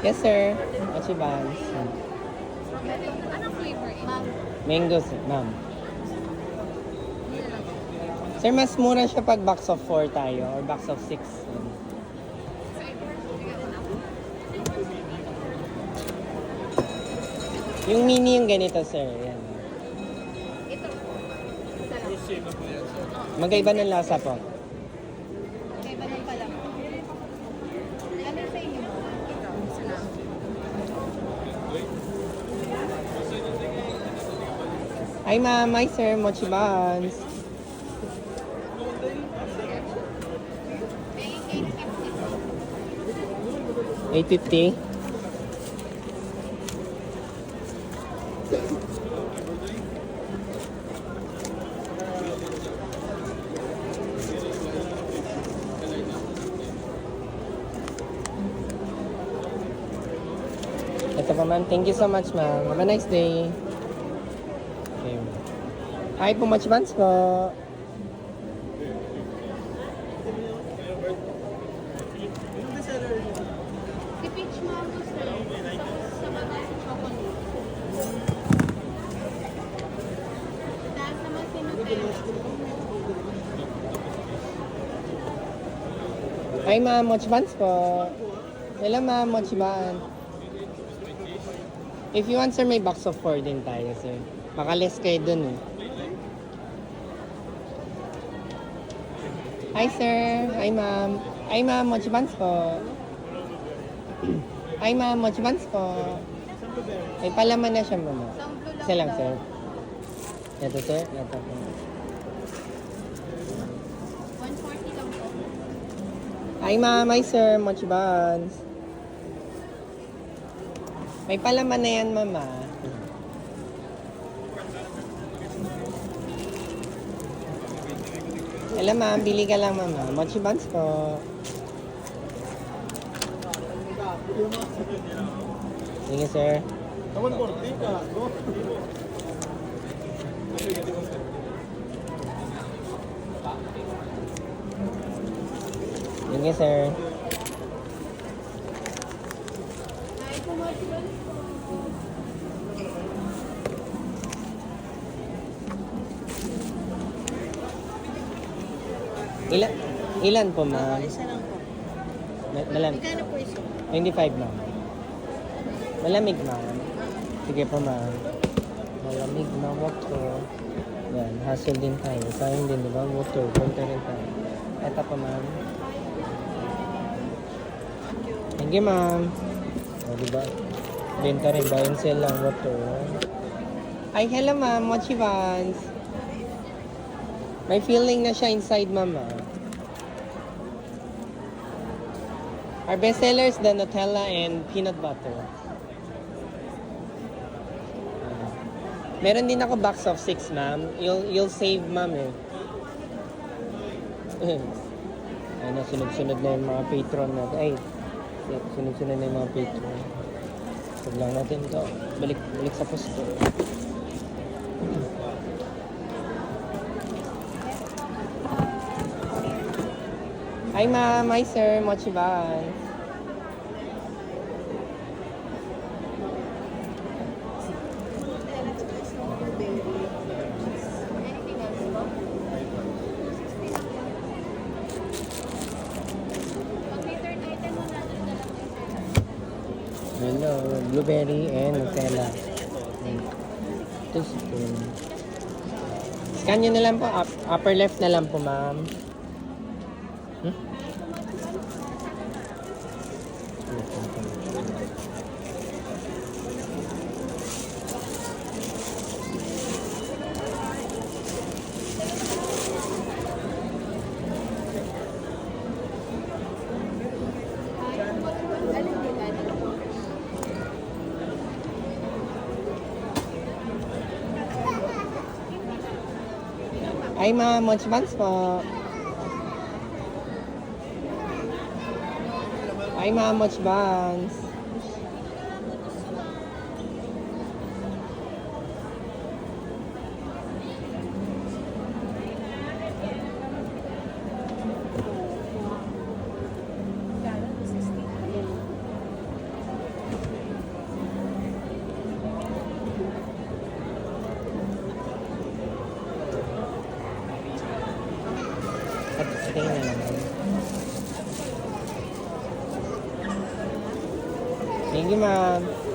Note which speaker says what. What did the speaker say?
Speaker 1: Yes, sir. Mochi buns.
Speaker 2: Anong flavor ito?
Speaker 1: Mango, ma'am. Sir, mas mura siya pag box of 4 tayo or box of 6. Yung mini yung ganito, sir. Yan.
Speaker 2: Ito. Isa lang.
Speaker 1: Magkaiba ng lasa po.
Speaker 2: Okay, ba pa lang? Ano sa inyo? Ito. Isa lang.
Speaker 1: Hi, ma'am. Hi, sir. Mochi buns. $8.50. Ito po, ma'am. Thank you so much, ma'am. Have a nice day. Okay. Hi po, Mochi buns po.
Speaker 2: Si Peach Mango sir. Sa mga si chocolate. Taas naman si Nutella.
Speaker 1: Hi, ma'am. Mochi buns po. Hello, ma'am. Mochi buns. If you want, sir, may box of 4 din tayo, sir. Baka less kayo dun, eh. Hi, sir. Hi, ma'am. Hi, ma'am. Mochi buns po. Hi, ma'am. Mochi buns po. May palaman na siya, mama. Isa lang, sir. Ito, sir. Ito po.
Speaker 2: 140 lang po.
Speaker 1: Hi, ma'am. Hi, sir. Mochi buns. May palaman na yan, mama. Hello, ma'am. Bili ka lang, mama. Mochi buns po. Sige, sir. Sige, sir.
Speaker 2: Ay, pumatibal po.
Speaker 1: Ilan po, ma'am?
Speaker 2: Isa lang po.
Speaker 1: Malamig.
Speaker 2: Magkano po isa?
Speaker 1: 25, ma'am. Malamig, ma'am. Sige po, ma'am. Malamig na water. Yan, hassle din tayo. Sayang din, di ba? Water. Punta rin tayo. Ito po, ma'am. Thank you, ma'am. O, di ba? Benta rin. Buy and sell lang. Water. Ay, hello, ma'am. Mochi buns. May filling na siya inside, ma'am. Our best sellers, the Nutella and peanut butter. Meron din ako box of 6, ma'am. You'll save, ma'am, eh. Ano, sunod-sunod na yung mga patron natin. Ay, sunod-sunod na yung mga patron. Huwag lang natin ito. Balik sa posto. Hi, ma'am. Hi, sir. Mochi buns.
Speaker 2: Anything else po? Pag may third item mo natin na lang yung sir.
Speaker 1: Hello, blueberry and Nutella. Ito spoon. Scan nyo na lang po. Upper left na lang po, ma'am.
Speaker 2: Alin din natin?
Speaker 1: Ay, ma'am. Mochi buns po. Ay, ma'am. Mochi buns. Tingin na naman. Thank you, ma'am.